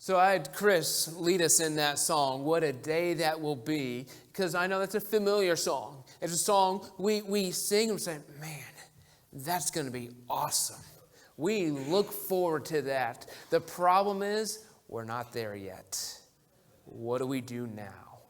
So I had Chris lead us in that song, What a Day That Will Be, because I know that's a familiar song. It's a song we sing and say, man, that's going to be awesome. We look forward to that. The problem is, we're not there yet. What do we do now?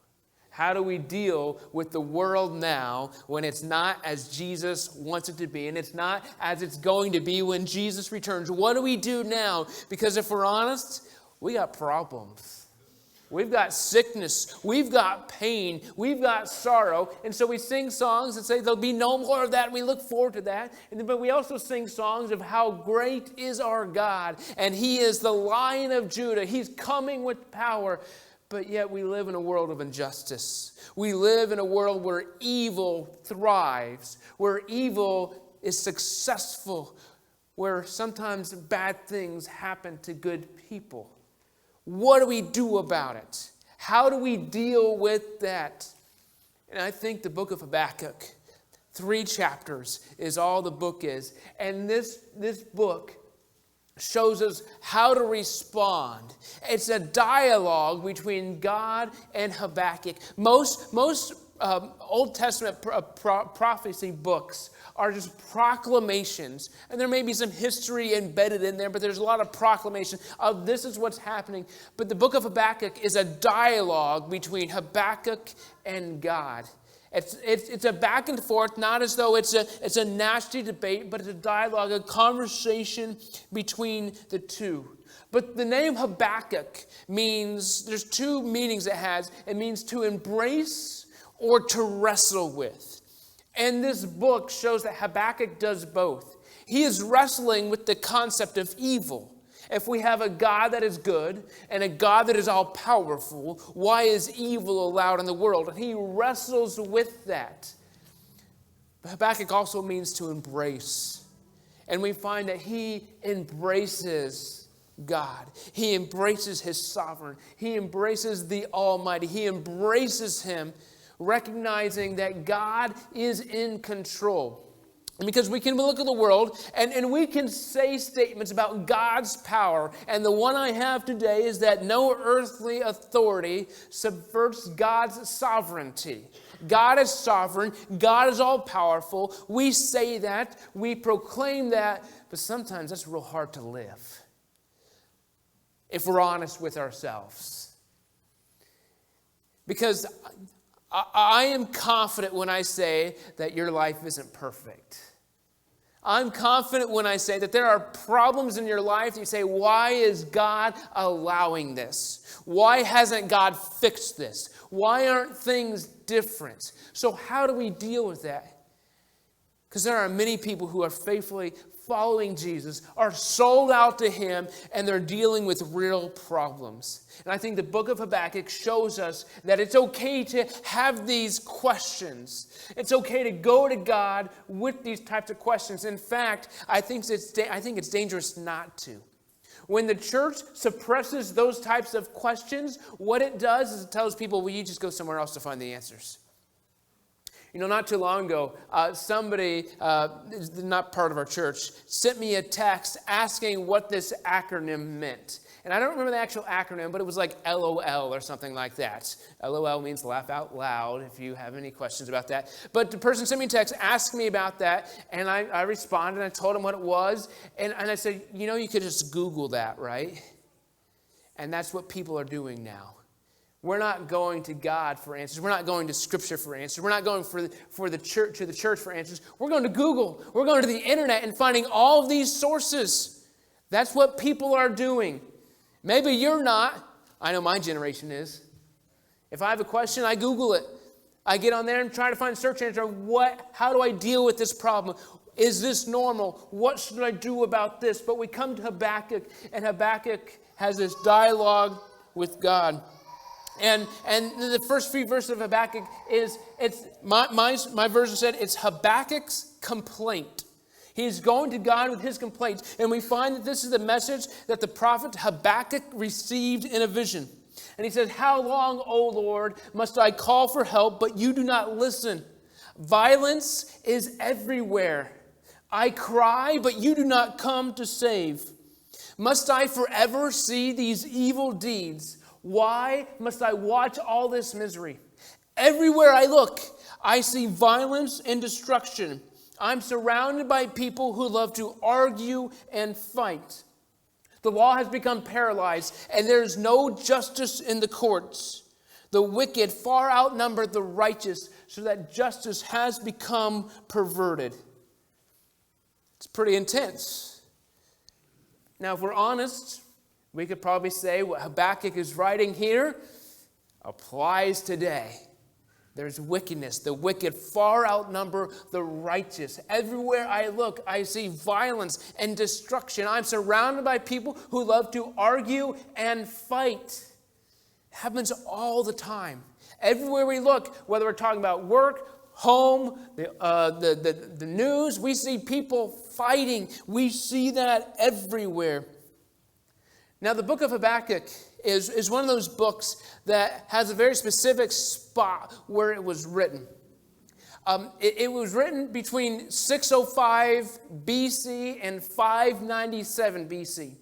How do we deal with the world now when it's not as Jesus wants it to be and it's not as it's going to be when Jesus returns? What do we do now? Because if we're honest, we got problems. We've got sickness. We've got pain. We've got sorrow. And so we sing songs and say there'll be no more of that. And we look forward to that. But we also sing songs of how great is our God. And He is the Lion of Judah. He's coming with power. But yet we live in a world of injustice. We live in a world where evil thrives, where evil is successful, where sometimes bad things happen to good people. What do we do about it? How do we deal with that? And I think the book of Habakkuk, 3 chapters is all the book is. And this book shows us how to respond. It's a dialogue between God and Habakkuk. Most Old Testament prophecy books are just proclamations. And there may be some history embedded in there, but there's a lot of proclamation of this is what's happening. But the book of Habakkuk is a dialogue between Habakkuk and God. It's a back and forth, not as though it's a nasty debate, but it's a dialogue, a conversation between the two. But the name Habakkuk means, there's two meanings it has. It means to embrace or to wrestle with. And this book shows that Habakkuk does both. He is wrestling with the concept of evil. If we have a God that is good and a God that is all-powerful, why is evil allowed in the world? And he wrestles with that. But Habakkuk also means to embrace. And we find that he embraces God. He embraces His sovereign. He embraces the Almighty. He embraces Him, recognizing that God is in control. And because we can look at the world and we can say statements about God's power. And the one I have today is that no earthly authority subverts God's sovereignty. God is sovereign. God is all-powerful. We say that. We proclaim that. But sometimes that's real hard to live, if we're honest with ourselves. Because I am confident when I say that your life isn't perfect. I'm confident when I say that there are problems in your life that you say, why is God allowing this? Why hasn't God fixed this? Why aren't things different? So how do we deal with that? Because there are many people who are faithfully following Jesus, are sold out to Him, and they're dealing with real problems. And I think the book of Habakkuk shows us that it's okay to have these questions. It's okay to go to God with these types of questions. In fact, I think it's dangerous not to. When the church suppresses those types of questions, what it does is it tells people, well, you just go somewhere else to find the answers. You know, not too long ago, somebody, not part of our church, sent me a text asking what this acronym meant. And I don't remember the actual acronym, but it was like LOL or something like that. LOL means laugh out loud, if you have any questions about that. But the person sent me a text, asked me about that, and I responded, and I told him what it was. And I said, you know, you could just Google that, right? And that's what people are doing now. We're not going to God for answers. We're not going to Scripture for answers. We're not going for the church, to the church for answers. We're going to Google. We're going to the internet and finding all of these sources. That's what people are doing. Maybe you're not. I know my generation is. If I have a question, I Google it. I get on there and try to find a search answer. How do I deal with this problem? Is this normal? What should I do about this? But we come to Habakkuk, and Habakkuk has this dialogue with God. And the first few verses of Habakkuk my version said it's Habakkuk's complaint. He's going to God with his complaints. And we find that this is the message that the prophet Habakkuk received in a vision. And he says, how long, O Lord, must I call for help, but you do not listen? Violence is everywhere. I cry, but you do not come to save. Must I forever see these evil deeds? Why must I watch all this misery? Everywhere I look, I see violence and destruction. I'm surrounded by people who love to argue and fight. The law has become paralyzed, and there is no justice in the courts. The wicked far outnumber the righteous, so that justice has become perverted. It's pretty intense. Now, if we're honest, we could probably say what Habakkuk is writing here applies today. There's wickedness. The wicked far outnumber the righteous. Everywhere I look, I see violence and destruction. I'm surrounded by people who love to argue and fight. It happens all the time. Everywhere we look, whether we're talking about work, home, the news, we see people fighting. We see that everywhere. Now, the book of Habakkuk is one of those books that has a very specific spot where it was written. It was written between 605 BC and 597 BC.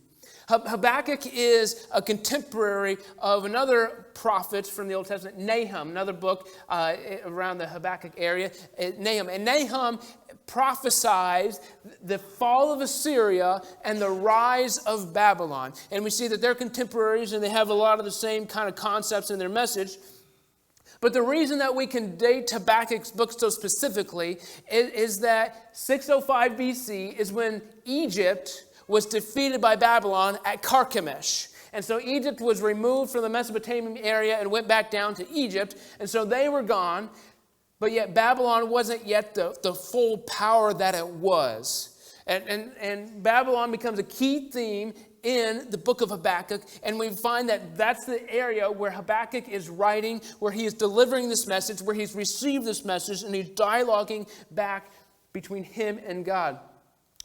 Habakkuk is a contemporary of another prophet from the Old Testament, Nahum, another book around the Habakkuk area, Nahum. And Nahum prophesies the fall of Assyria and the rise of Babylon. And we see that they're contemporaries and they have a lot of the same kind of concepts in their message. But the reason that we can date Habakkuk's book so specifically is that 605 BC is when Egypt was defeated by Babylon at Carchemish. And so Egypt was removed from the Mesopotamian area and went back down to Egypt. And so they were gone. But yet Babylon wasn't yet the full power that it was. And Babylon becomes a key theme in the book of Habakkuk. And we find that that's the area where Habakkuk is writing, where he is delivering this message, where he's received this message, and he's dialoguing back between him and God.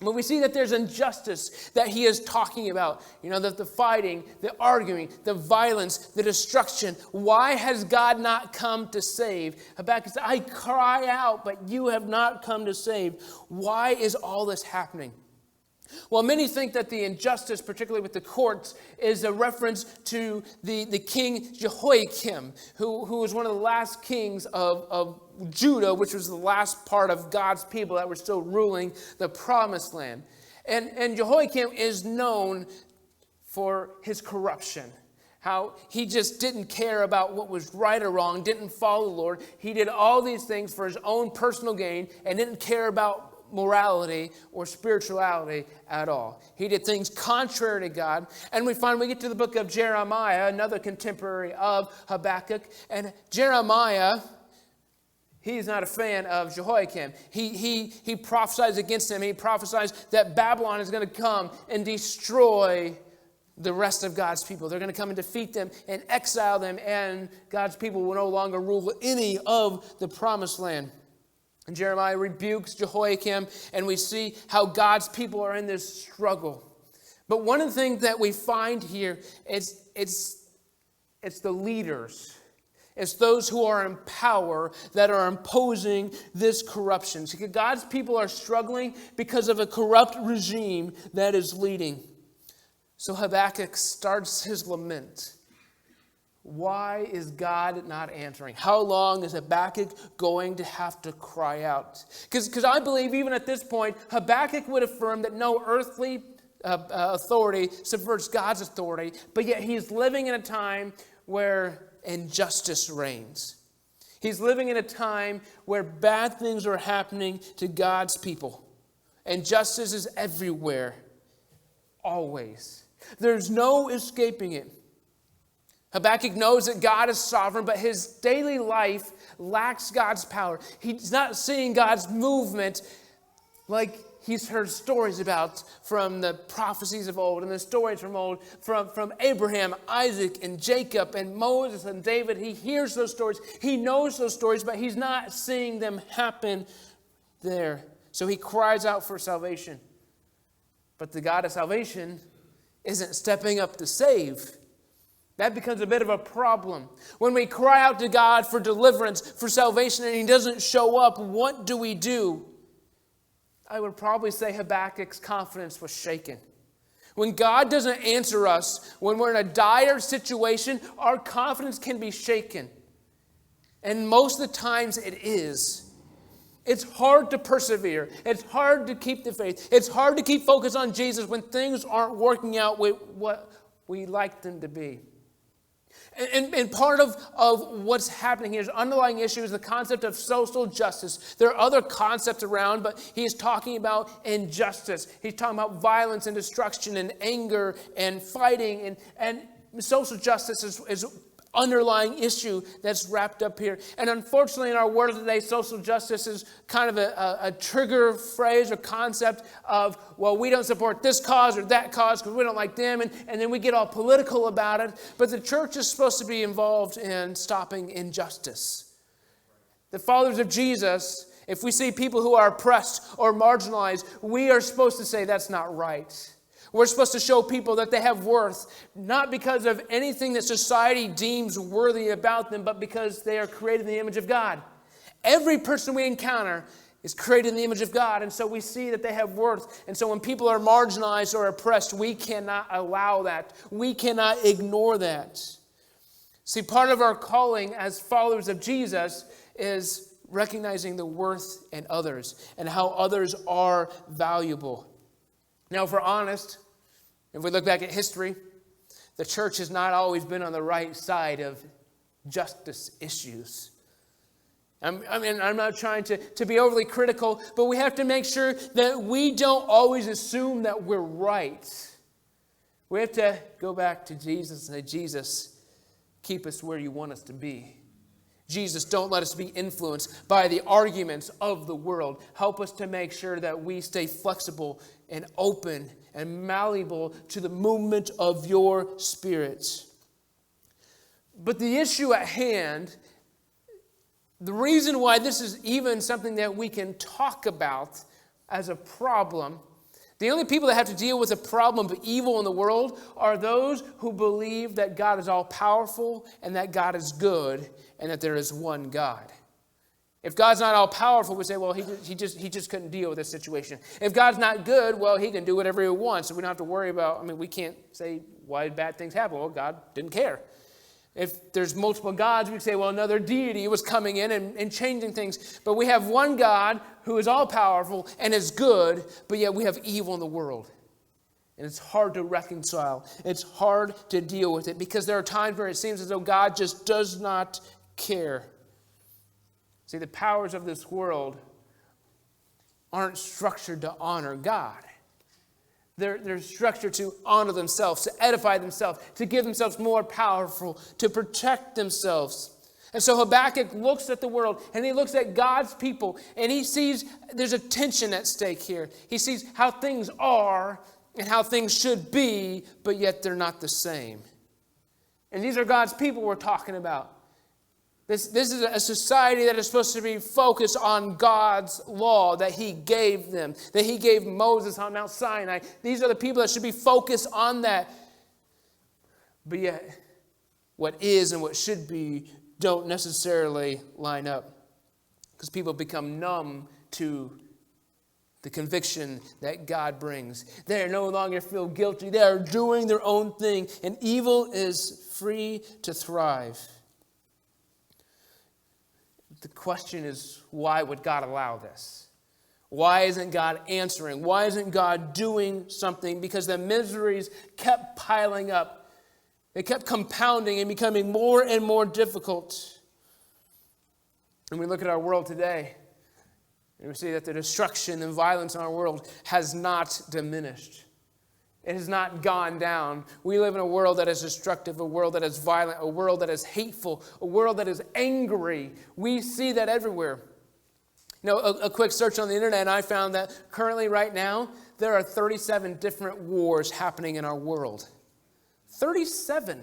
But we see that there's injustice that he is talking about. You know, the fighting, the arguing, the violence, the destruction. Why has God not come to save? Habakkuk said, I cry out, but you have not come to save. Why is all this happening? Well, many think that the injustice, particularly with the courts, is a reference to the king Jehoiakim, who was one of the last kings of Judah, which was the last part of God's people that were still ruling the promised land. And Jehoiakim is known for his corruption. How he just didn't care about what was right or wrong, didn't follow the Lord. He did all these things for his own personal gain and didn't care about morality or spirituality at all. He did things contrary to God. And we get to the book of Jeremiah, another contemporary of Habakkuk. And Jeremiah, he's not a fan of Jehoiakim. He prophesies against him. He prophesies that Babylon is going to come and destroy the rest of God's people. They're going to come and defeat them and exile them, and God's people will no longer rule any of the promised land. And Jeremiah rebukes Jehoiakim, and we see how God's people are in this struggle. But one of the things that we find here is it's the leaders. It's those who are in power that are imposing this corruption. So God's people are struggling because of a corrupt regime that is leading. So Habakkuk starts his lament. Why is God not answering? How long is Habakkuk going to have to cry out? Because I believe even at this point, Habakkuk would affirm that no earthly authority subverts God's authority, but yet he's living in a time where injustice reigns. He's living in a time where bad things are happening to God's people. Injustice is everywhere, always. There's no escaping it. Habakkuk knows that God is sovereign, but his daily life lacks God's power. He's not seeing God's movement like he's heard stories about from the prophecies of old and the stories from old, from Abraham, Isaac, and Jacob, and Moses and David. He hears those stories. He knows those stories, but he's not seeing them happen there. So he cries out for salvation. But the God of salvation isn't stepping up to save. That becomes a bit of a problem. When we cry out to God for deliverance, for salvation, and he doesn't show up, what do we do? I would probably say Habakkuk's confidence was shaken. When God doesn't answer us, when we're in a dire situation, our confidence can be shaken. And most of the times it is. It's hard to persevere. It's hard to keep the faith. It's hard to keep focused on Jesus when things aren't working out with what we like them to be. And part of what's happening here is underlying issue is the concept of social justice. There are other concepts around, but he's talking about injustice. He's talking about violence and destruction and anger and fighting. And social justice is underlying issue that's wrapped up here. And unfortunately in our world today, social justice is kind of a trigger phrase or concept of, well, we don't support this cause or that cause because we don't like them, and then we get all political about it. But the church is supposed to be involved in stopping injustice. The followers of Jesus, if we see people who are oppressed or marginalized, we are supposed to say that's not right. We're supposed to show people that they have worth, not because of anything that society deems worthy about them, but because they are created in the image of God. Every person we encounter is created in the image of God, and so we see that they have worth. And so when people are marginalized or oppressed, we cannot allow that. We cannot ignore that. See, part of our calling as followers of Jesus is recognizing the worth in others and how others are valuable. Now, if we're honest, if we look back at history, the church has not always been on the right side of justice issues. I'm not trying to be overly critical, but we have to make sure that we don't always assume that we're right. We have to go back to Jesus and say, Jesus, keep us where you want us to be. Jesus, don't let us be influenced by the arguments of the world. Help us to make sure that we stay flexible and open and malleable to the movement of your Spirit. But the issue at hand, the reason why this is even something that we can talk about as a problem, the only people that have to deal with a problem of evil in the world are those who believe that God is all-powerful and that God is good and that there is one God. If God's not all-powerful, we say, well, he just couldn't deal with this situation. If God's not good, well, he can do whatever he wants, so we don't have to worry about, we can't say why bad things happen. Well, God didn't care. If there's multiple gods, we say, well, another deity was coming in and changing things. But we have one God who is all-powerful and is good, but yet we have evil in the world. And it's hard to reconcile. It's hard to deal with it because there are times where it seems as though God just does not care. See, the powers of this world aren't structured to honor God. They're structured to honor themselves, to edify themselves, to give themselves more powerful, to protect themselves. And so Habakkuk looks at the world and he looks at God's people and he sees there's a tension at stake here. He sees how things are and how things should be, but yet they're not the same. And these are God's people we're talking about. This is a society that is supposed to be focused on God's law that he gave them, that he gave Moses on Mount Sinai. These are the people that should be focused on that. But yet, what is and what should be don't necessarily line up because people become numb to the conviction that God brings. They no longer feel guilty. They are doing their own thing, and evil is free to thrive. The question is, why would God allow this? Why isn't God answering? Why isn't God doing something? Because the miseries kept piling up. They kept compounding and becoming more and more difficult. And we look at our world today, and we see that the destruction and violence in our world has not diminished. It has not gone down. We live in a world that is destructive, a world that is violent, a world that is hateful, a world that is angry. We see that everywhere. A quick search on the internet, and I found that currently right now, there are 37 different wars happening in our world. 37.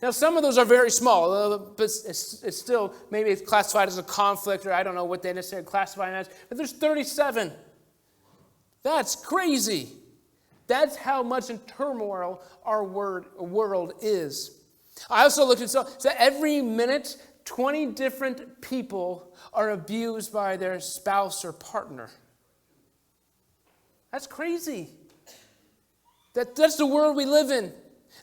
Now, some of those are very small, but it's still, maybe it's classified as a conflict, or I don't know what they necessarily classify it as, but there's 37. That's crazy. That's how much in turmoil our world is. I also looked at so every minute, 20 different people are abused by their spouse or partner. That's crazy. That's the world we live in.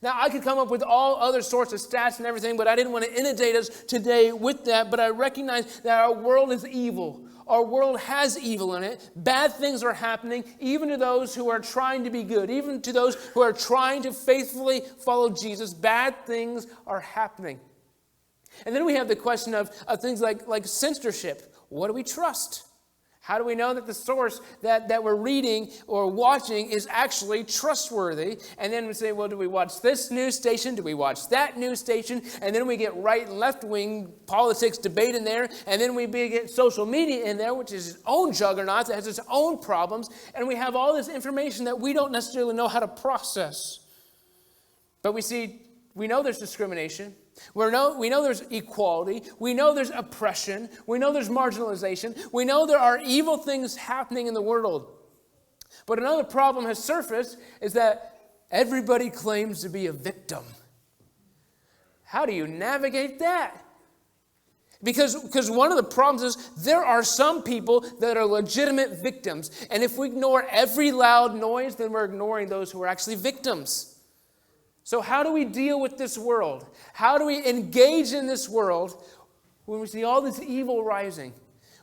Now, I could come up with all other sorts of stats and everything, but I didn't want to inundate us today with that. But I recognize that our world is evil. Our world has evil in it. Bad things are happening, even to those who are trying to be good, even to those who are trying to faithfully follow Jesus. Bad things are happening. And then we have the question of things like censorship. What do we trust? How do we know that the source that we're reading or watching is actually trustworthy? And then we say, well, do we watch this news station? Do we watch that news station? And then we get right and left-wing politics debate in there. And then we get social media in there, which is its own juggernaut that has its own problems. And we have all this information that we don't necessarily know how to process. But we know there's discrimination. We know there's equality. We know there's oppression. We know there's marginalization. We know there are evil things happening in the world. But another problem has surfaced is that everybody claims to be a victim. How do you navigate that? Because one of the problems is there are some people that are legitimate victims. And if we ignore every loud noise, then we're ignoring those who are actually victims. So how do we deal with this world? How do we engage in this world when we see all this evil rising?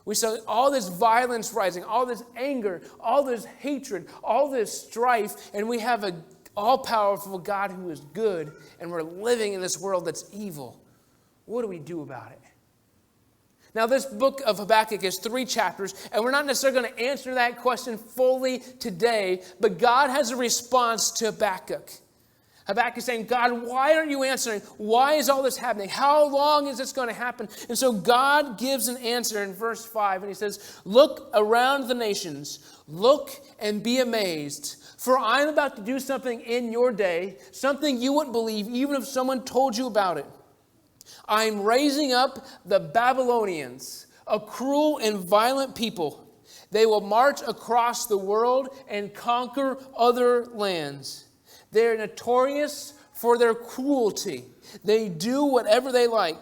We see all this violence rising, all this anger, all this hatred, all this strife, and we have an all-powerful God who is good, and we're living in this world that's evil. What do we do about it? Now, this book of Habakkuk is 3 chapters, and we're not necessarily going to answer that question fully today, but God has a response to Habakkuk. Habakkuk is saying, God, why aren't you answering? Why is all this happening? How long is this going to happen? And so God gives an answer in verse 5, and he says, look around the nations, look and be amazed, for I am about to do something in your day, something you wouldn't believe even if someone told you about it. I'm raising up the Babylonians, a cruel and violent people. They will march across the world and conquer other lands. They're notorious for their cruelty. They do whatever they like.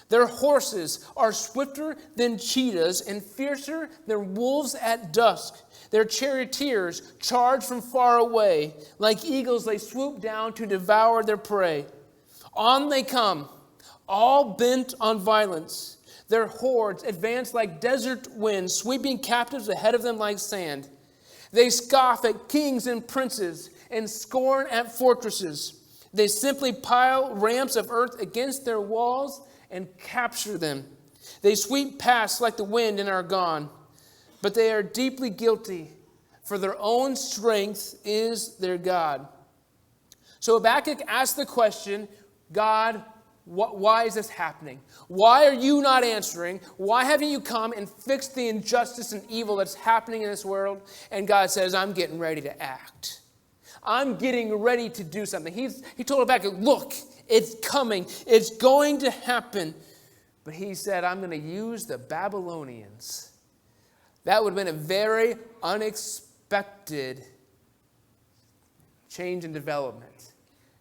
Their horses are swifter than cheetahs and fiercer than wolves at dusk. Their charioteers charge from far away. Like eagles, they swoop down to devour their prey. On they come, all bent on violence. Their hordes advance like desert winds, sweeping captives ahead of them like sand. They scoff at kings and princes and scorn at fortresses. They simply pile ramps of earth against their walls and capture them. They sweep past like the wind and are gone. But they are deeply guilty, for their own strength is their God. So Habakkuk asked the question, God, why is this happening? Why are you not answering? Why haven't you come and fixed the injustice and evil that's happening in this world? And God says, I'm getting ready to act. I'm getting ready to do something. He told Habakkuk, look, it's coming. It's going to happen. But he said, I'm going to use the Babylonians. That would have been a very unexpected change in development.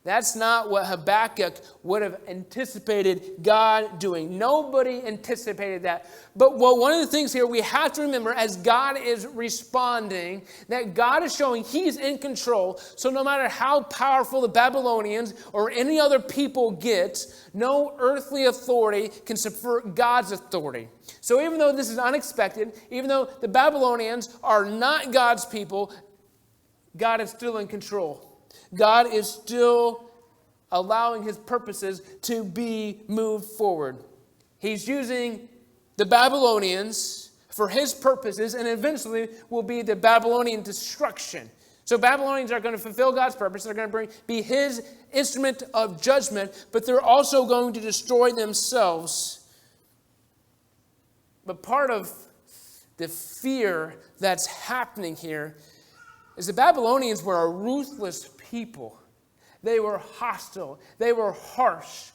That's not what Habakkuk would have anticipated God doing. Nobody anticipated that. But one of the things here we have to remember as God is responding, that God is showing He's in control. So no matter how powerful the Babylonians or any other people get, no earthly authority can subvert God's authority. So even though this is unexpected, even though the Babylonians are not God's people, God is still in control. God is still allowing His purposes to be moved forward. He's using the Babylonians for His purposes, and eventually will be the Babylonian destruction. So Babylonians are going to fulfill God's purpose. They're going to be His instrument of judgment, but they're also going to destroy themselves. But part of the fear that's happening here is the Babylonians were a ruthless people. They were hostile. They were harsh.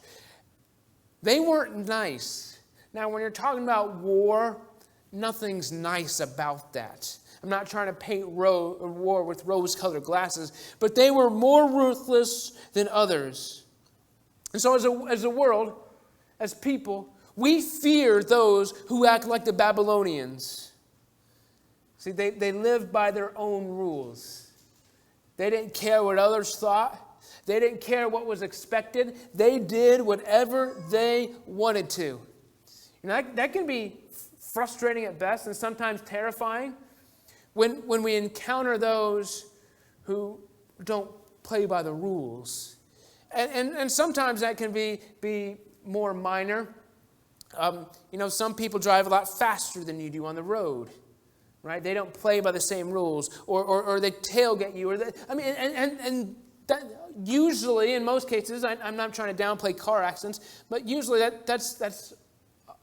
They weren't nice. Now, when you're talking about war, nothing's nice about that. I'm not trying to paint war with rose-colored glasses, but they were more ruthless than others. And so as a world, as people, we fear those who act like the Babylonians. See, they live by their own rules. They didn't care what others thought. They didn't care what was expected. They did whatever they wanted to. You know, that can be frustrating at best and sometimes terrifying when we encounter those who don't play by the rules. And sometimes that can be more minor. You know, some people drive a lot faster than you do on the road, right? They don't play by the same rules, or they tailgate you, and that usually, in most cases, I'm not trying to downplay car accidents, but usually that's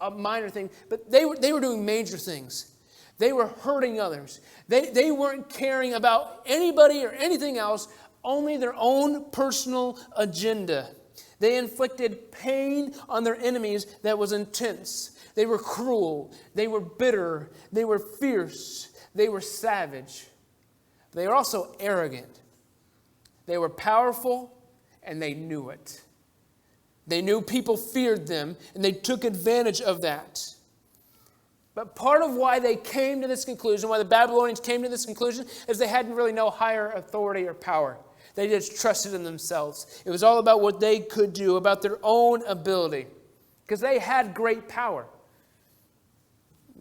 a minor thing. But they were doing major things. They were hurting others. They weren't caring about anybody or anything else, only their own personal agenda. They inflicted pain on their enemies that was intense. They were cruel. They were bitter. They were fierce. They were savage. They were also arrogant. They were powerful, and they knew it. They knew people feared them, and they took advantage of that. But part of why they came to this conclusion, why the Babylonians came to this conclusion, is they had really no higher authority or power. They just trusted in themselves. It was all about what they could do, about their own ability, because they had great power.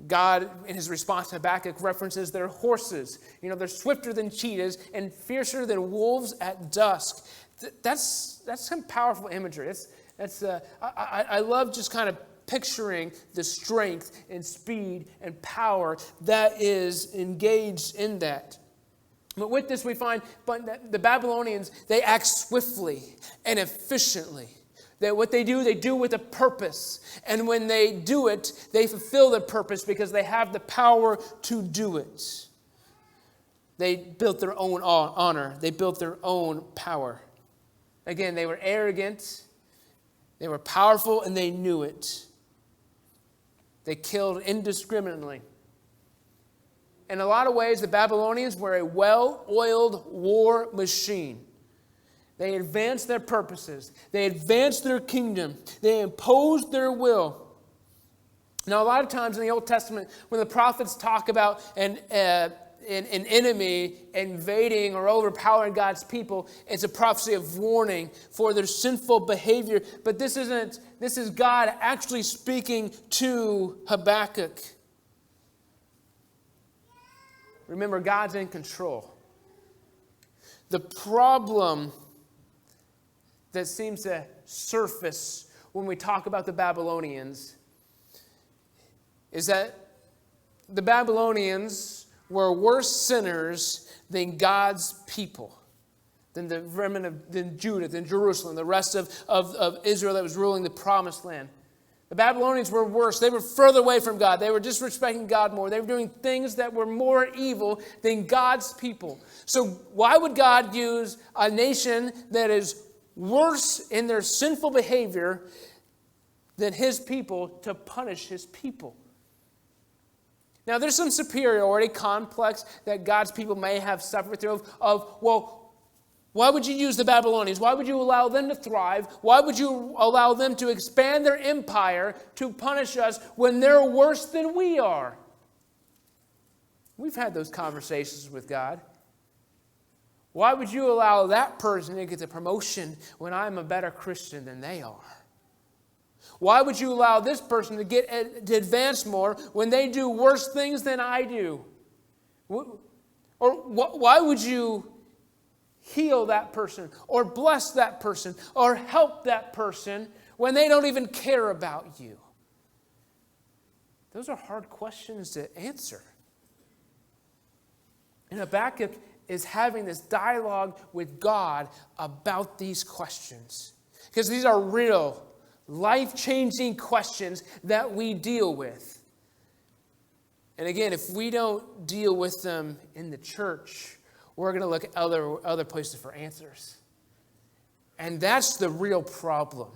God, in his response to Habakkuk, references their horses. You know, they're swifter than cheetahs and fiercer than wolves at dusk. That's some powerful imagery. I love just kind of picturing the strength and speed and power that is engaged in that. But with this we find the Babylonians, they act swiftly and efficiently. That what they do with a purpose. And when they do it, they fulfill their purpose because they have the power to do it. They built their own honor. They built their own power. Again, they were arrogant. They were powerful, and they knew it. They killed indiscriminately. In a lot of ways, the Babylonians were a well-oiled war machine. They advanced their purposes. They advanced their kingdom. They imposed their will. Now, a lot of times in the Old Testament, when the prophets talk about an enemy invading or overpowering God's people, it's a prophecy of warning for their sinful behavior. But this is God actually speaking to Habakkuk. Remember, God's in control. The problem that seems to surface when we talk about the Babylonians is that the Babylonians were worse sinners than God's people, than the remnant than Judah, than Jerusalem, the rest of Israel that was ruling the promised land. The Babylonians were worse. They were further away from God. They were disrespecting God more. They were doing things that were more evil than God's people. So why would God use a nation that is worse in their sinful behavior than his people to punish his people? Now, there's some superiority complex that God's people may have suffered through well, why would you use the Babylonians? Why would you allow them to thrive? Why would you allow them to expand their empire to punish us when they're worse than we are? We've had those conversations with God. Why would you allow that person to get the promotion when I'm a better Christian than they are? Why would you allow this person to advance more when they do worse things than I do? Or why would you heal that person or bless that person or help that person when they don't even care about you? Those are hard questions to answer. And Habakkuk is having this dialogue with God about these questions. Because these are real, life-changing questions that we deal with. And again, if we don't deal with them in the church, we're going to look at other places for answers. And that's the real problem.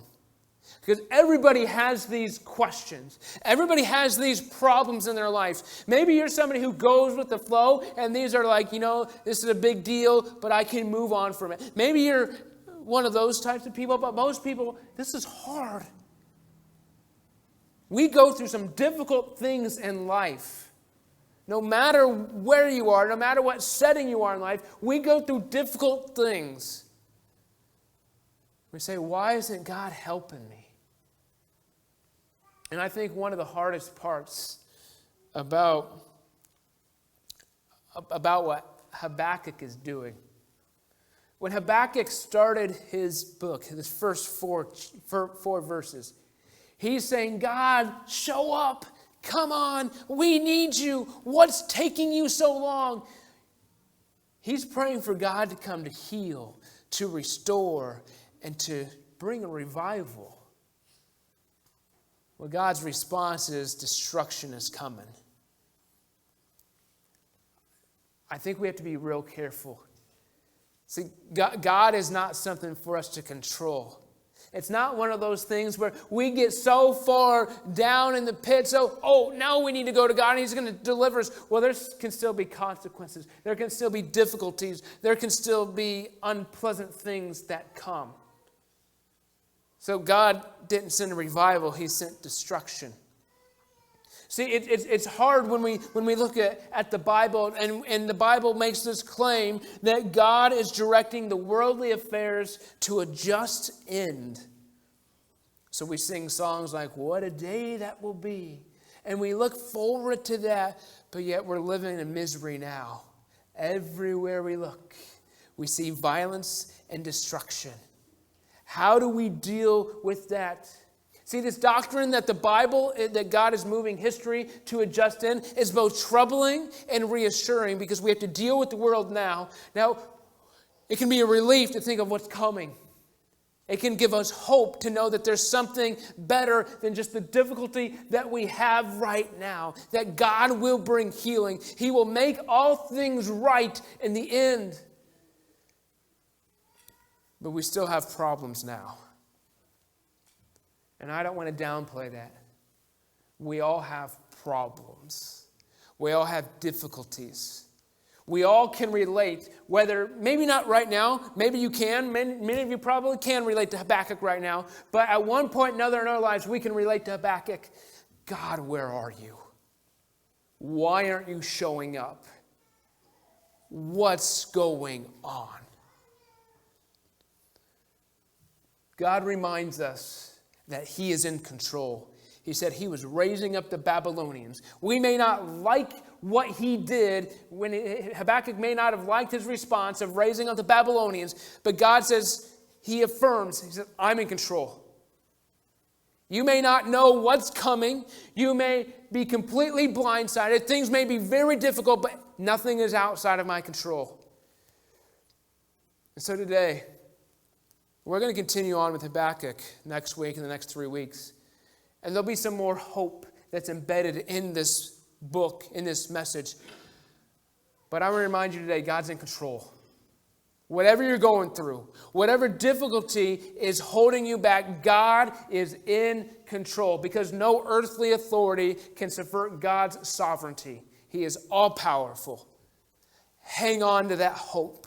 Because everybody has these questions. Everybody has these problems in their life. Maybe you're somebody who goes with the flow, and these are like, this is a big deal, but I can move on from it. Maybe you're one of those types of people, but most people, this is hard. We go through some difficult things in life. No matter where you are, no matter what setting you are in life, we go through difficult things. We say, why isn't God helping me? And I think one of the hardest parts about what Habakkuk is doing. When Habakkuk started his book, his first four verses, he's saying, God, show up. Come on. We need you. What's taking you so long? He's praying for God to come to heal, to restore, and to bring a revival. Well, God's response is destruction is coming. I think we have to be real careful. See, God is not something for us to control. It's not one of those things where we get so far down in the pit, now we need to go to God and He's going to deliver us. Well, there can still be consequences. There can still be difficulties. There can still be unpleasant things that come. So God didn't send a revival, He sent destruction. See, it's hard when we look at the Bible, and the Bible makes this claim that God is directing the worldly affairs to a just end. So we sing songs like, what a day that will be. And we look forward to that, but yet we're living in misery now. Everywhere we look, we see violence and destruction. How do we deal with that? See, this doctrine that the Bible, that God is moving history to a just end, is both troubling and reassuring because we have to deal with the world now. Now, it can be a relief to think of what's coming. It can give us hope to know that there's something better than just the difficulty that we have right now. That God will bring healing. He will make all things right in the end. But we still have problems now. And I don't want to downplay that. We all have problems. We all have difficulties. We all can relate, whether, maybe not right now, maybe you can, many of you probably can relate to Habakkuk right now, but at one point or another in our lives, we can relate to Habakkuk. God, where are you? Why aren't you showing up? What's going on? God reminds us that He is in control. He said He was raising up the Babylonians. We may not like what He did. Habakkuk may not have liked his response of raising up the Babylonians, but God says, He affirms, He said, I'm in control. You may not know what's coming. You may be completely blindsided. Things may be very difficult, but nothing is outside of my control. And so today, we're going to continue on with Habakkuk next week and the next 3 weeks. And there'll be some more hope that's embedded in this book, in this message. But I want to remind you today, God's in control. Whatever you're going through, whatever difficulty is holding you back, God is in control because no earthly authority can subvert God's sovereignty. He is all-powerful. Hang on to that hope.